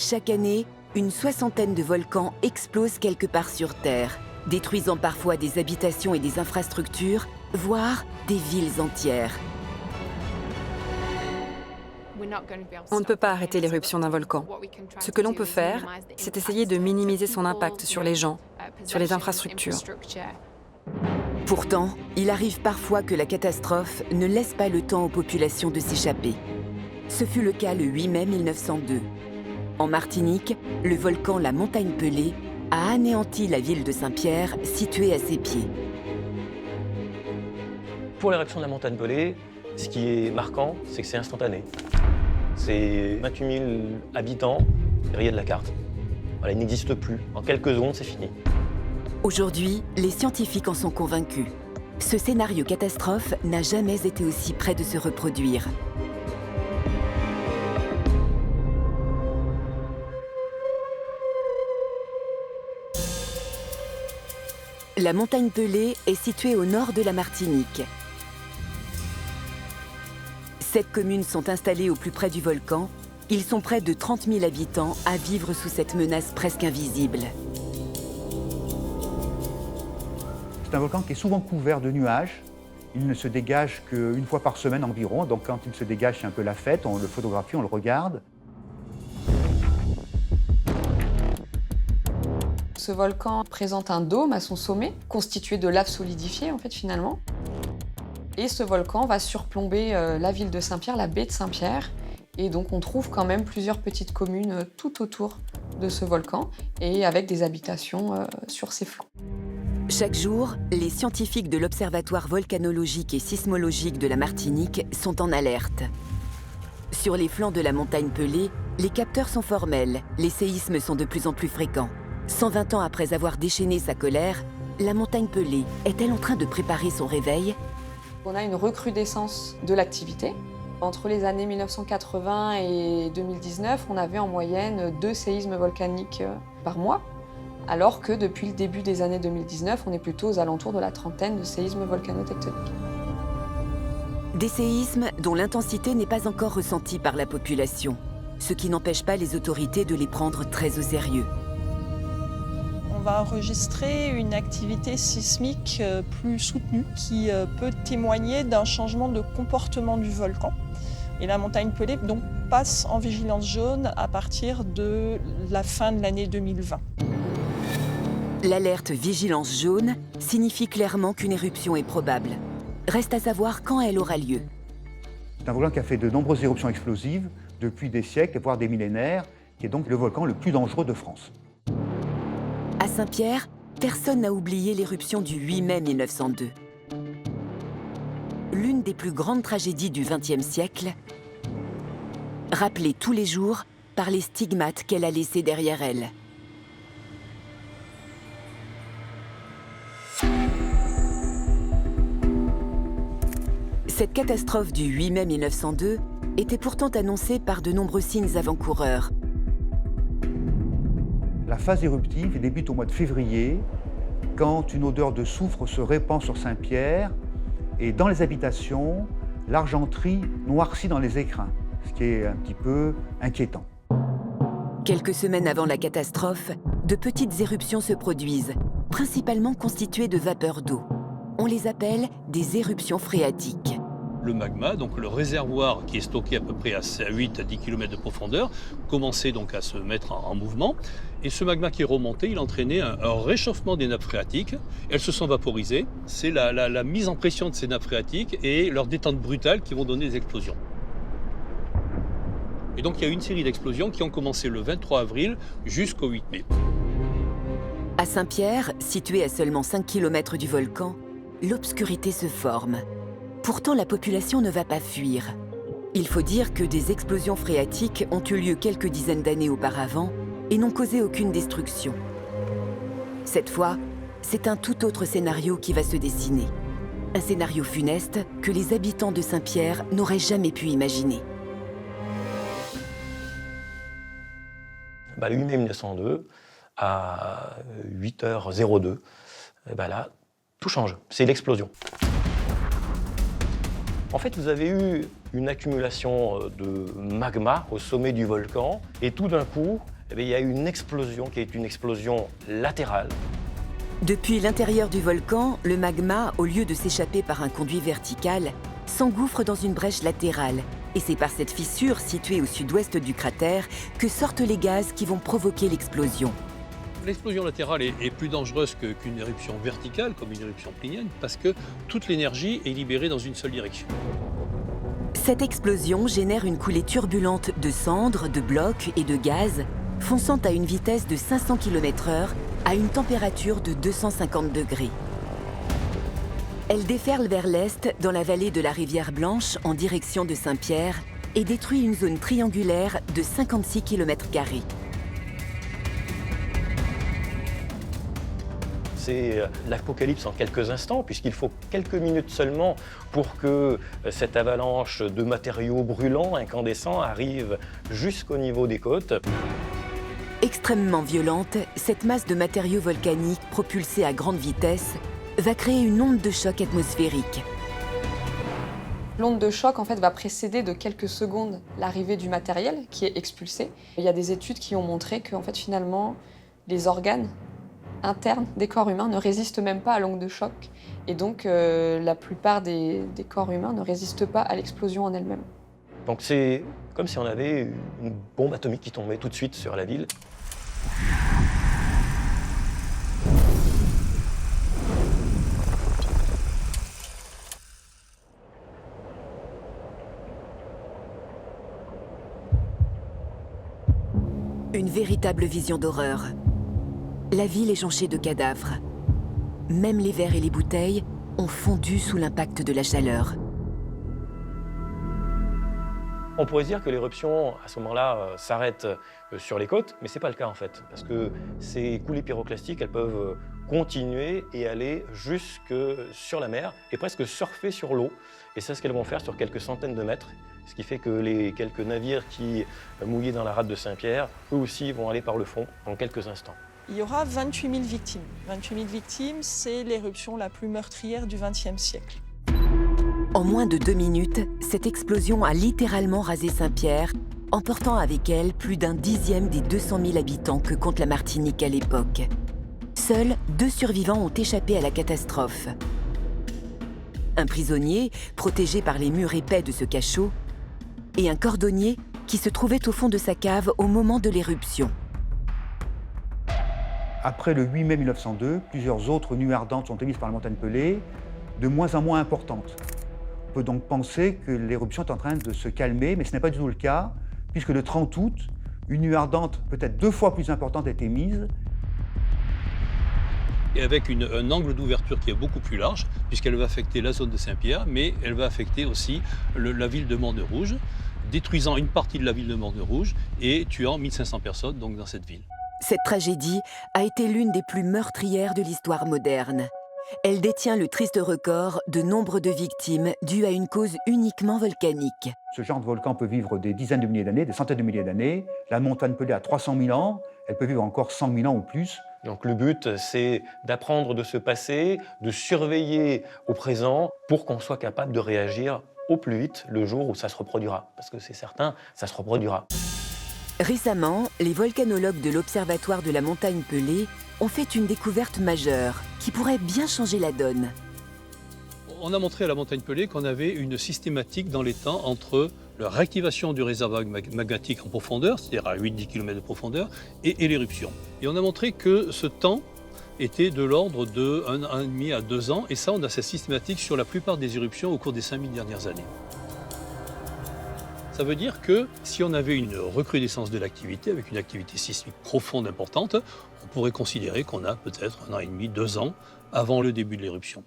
Chaque année, une soixantaine de volcans explosent quelque part sur Terre, détruisant parfois des habitations et des infrastructures, voire des villes entières. On ne peut pas arrêter l'éruption d'un volcan. Ce que l'on peut faire, c'est essayer de minimiser son impact sur les gens, sur les infrastructures. Pourtant, il arrive parfois que la catastrophe ne laisse pas le temps aux populations de s'échapper. Ce fut le cas le 8 mai 1902. En Martinique, le volcan La Montagne Pelée a anéanti la ville de Saint-Pierre, située à ses pieds. Pour l'éruption de la Montagne Pelée, ce qui est marquant, c'est que c'est instantané. C'est 28 000 habitants rayés de la carte. Voilà, il n'existe plus. En quelques secondes, c'est fini. Aujourd'hui, les scientifiques en sont convaincus. Ce scénario catastrophe n'a jamais été aussi près de se reproduire. La Montagne Pelée est située au nord de la Martinique. 7 communes sont installées au plus près du volcan. Ils sont près de 30 000 habitants à vivre sous cette menace presque invisible. C'est un volcan qui est souvent couvert de nuages. Il ne se dégage qu'une fois par semaine environ. Donc quand il se dégage, c'est un peu la fête. On le photographie, on le regarde. Ce volcan présente un dôme à son sommet, constitué de lave solidifiée, en fait, finalement. Et ce volcan va surplomber la ville de Saint-Pierre, la baie de Saint-Pierre. Et donc, on trouve quand même plusieurs petites communes tout autour de ce volcan et avec des habitations sur ses flancs. Chaque jour, les scientifiques de l'Observatoire volcanologique et sismologique de la Martinique sont en alerte. Sur les flancs de la Montagne Pelée, les capteurs sont formels, les séismes sont de plus en plus fréquents. 120 ans après avoir déchaîné sa colère, la Montagne Pelée est-elle en train de préparer son réveil ? On a une recrudescence de l'activité. Entre les années 1980 et 2019, on avait en moyenne 2 séismes volcaniques par mois, alors que depuis le début des années 2019, on est plutôt aux alentours de la trentaine de séismes volcanotectoniques. Des séismes dont l'intensité n'est pas encore ressentie par la population, ce qui n'empêche pas les autorités de les prendre très au sérieux. On va enregistrer une activité sismique plus soutenue qui peut témoigner d'un changement de comportement du volcan. Et la Montagne Pelée donc passe en vigilance jaune à partir de la fin de l'année 2020. L'alerte vigilance jaune signifie clairement qu'une éruption est probable. Reste à savoir quand elle aura lieu. C'est un volcan qui a fait de nombreuses éruptions explosives depuis des siècles, voire des millénaires, qui est donc le volcan le plus dangereux de France. À Saint-Pierre, personne n'a oublié l'éruption du 8 mai 1902. L'une des plus grandes tragédies du XXe siècle, rappelée tous les jours par les stigmates qu'elle a laissés derrière elle. Cette catastrophe du 8 mai 1902 était pourtant annoncée par de nombreux signes avant-coureurs. La phase éruptive débute au mois de février, quand une odeur de soufre se répand sur Saint-Pierre et dans les habitations, l'argenterie noircit dans les écrins, ce qui est un petit peu inquiétant. Quelques semaines avant la catastrophe, de petites éruptions se produisent, principalement constituées de vapeur d'eau. On les appelle des éruptions phréatiques. Le magma, donc le réservoir qui est stocké à peu près à 8 à 10 km de profondeur, commençait donc à se mettre en mouvement. Et ce magma qui est remonté, il entraînait un réchauffement des nappes phréatiques. Elles se sont vaporisées. C'est la mise en pression de ces nappes phréatiques et leur détente brutale qui vont donner des explosions. Et donc il y a eu une série d'explosions qui ont commencé le 23 avril jusqu'au 8 mai. À Saint-Pierre, situé à seulement 5 km du volcan, l'obscurité se forme. Pourtant, la population ne va pas fuir. Il faut dire que des explosions phréatiques ont eu lieu quelques dizaines d'années auparavant et n'ont causé aucune destruction. Cette fois, c'est un tout autre scénario qui va se dessiner. Un scénario funeste que les habitants de Saint-Pierre n'auraient jamais pu imaginer. Le 8 mai 1902, à 8h02, là, tout change. C'est l'explosion. En fait, vous avez eu une accumulation de magma au sommet du volcan et tout d'un coup, il y a eu une explosion qui est une explosion latérale. Depuis l'intérieur du volcan, le magma, au lieu de s'échapper par un conduit vertical, s'engouffre dans une brèche latérale. Et c'est par cette fissure située au sud-ouest du cratère que sortent les gaz qui vont provoquer l'explosion. L'explosion latérale est plus dangereuse qu'une éruption verticale, comme une éruption plinienne, parce que toute l'énergie est libérée dans une seule direction. Cette explosion génère une coulée turbulente de cendres, de blocs et de gaz, fonçant à une vitesse de 500 km/h à une température de 250 degrés. Elle déferle vers l'est dans la vallée de la rivière Blanche en direction de Saint-Pierre et détruit une zone triangulaire de 56 km². C'est l'apocalypse en quelques instants, puisqu'il faut quelques minutes seulement pour que cette avalanche de matériaux brûlants, incandescents, arrive jusqu'au niveau des côtes. Extrêmement violente, cette masse de matériaux volcaniques propulsée à grande vitesse va créer une onde de choc atmosphérique. L'onde de choc en fait, va précéder de quelques secondes l'arrivée du matériel qui est expulsé. Il y a des études qui ont montré que en fait, finalement, les organes internes des corps humains ne résistent même pas à l'onde de choc. Et donc, la plupart des corps humains ne résistent pas à l'explosion en elle-même. Donc c'est comme si on avait une bombe atomique qui tombait tout de suite sur la ville. Une véritable vision d'horreur. La ville est jonchée de cadavres. Même les verres et les bouteilles ont fondu sous l'impact de la chaleur. On pourrait se dire que l'éruption, à ce moment-là, s'arrête sur les côtes, mais ce n'est pas le cas en fait, parce que ces coulées pyroclastiques, elles peuvent continuer et aller jusque sur la mer et presque surfer sur l'eau. Et c'est ce qu'elles vont faire sur quelques centaines de mètres, ce qui fait que les quelques navires qui mouillaient dans la rade de Saint-Pierre, eux aussi vont aller par le fond en quelques instants. Il y aura 28 000 victimes. 28 000 victimes, c'est l'éruption la plus meurtrière du XXe siècle. En moins de 2 minutes, cette explosion a littéralement rasé Saint-Pierre, emportant avec elle plus d'un dixième des 200 000 habitants que compte la Martinique à l'époque. Seuls 2 survivants ont échappé à la catastrophe. Un prisonnier, protégé par les murs épais de ce cachot, et un cordonnier qui se trouvait au fond de sa cave au moment de l'éruption. Après le 8 mai 1902, plusieurs autres nuées ardentes sont émises par la montagne Pelée, de moins en moins importantes. On peut donc penser que l'éruption est en train de se calmer, mais ce n'est pas du tout le cas, puisque le 30 août, une nuée ardente peut-être 2 fois plus importante est émise. Et avec un angle d'ouverture qui est beaucoup plus large, puisqu'elle va affecter la zone de Saint-Pierre, mais elle va affecter aussi la ville de Morne-Rouge, détruisant une partie de la ville de Morne-Rouge et tuant 1500 personnes donc, dans cette ville. Cette tragédie a été l'une des plus meurtrières de l'histoire moderne. Elle détient le triste record de nombre de victimes dues à une cause uniquement volcanique. Ce genre de volcan peut vivre des dizaines de milliers d'années, des centaines de milliers d'années. La montagne Pelée a 300 000 ans, elle peut vivre encore 100 000 ans ou plus. Donc le but, c'est d'apprendre de ce passé, de surveiller au présent pour qu'on soit capable de réagir au plus vite le jour où ça se reproduira. Parce que c'est certain, ça se reproduira. Récemment, les volcanologues de l'Observatoire de la montagne Pelée ont fait une découverte majeure qui pourrait bien changer la donne. On a montré à la montagne Pelée qu'on avait une systématique dans les temps entre la réactivation du réservoir magmatique en profondeur, c'est-à-dire à 8-10 km de profondeur, et l'éruption. Et on a montré que ce temps était de l'ordre de 1 an et demi à 2 ans, et ça, on a cette systématique sur la plupart des éruptions au cours des 5000 dernières années. Ça veut dire que si on avait une recrudescence de l'activité, avec une activité sismique profonde, importante, on pourrait considérer qu'on a peut-être 1 an et demi, 2 ans avant le début de l'éruption.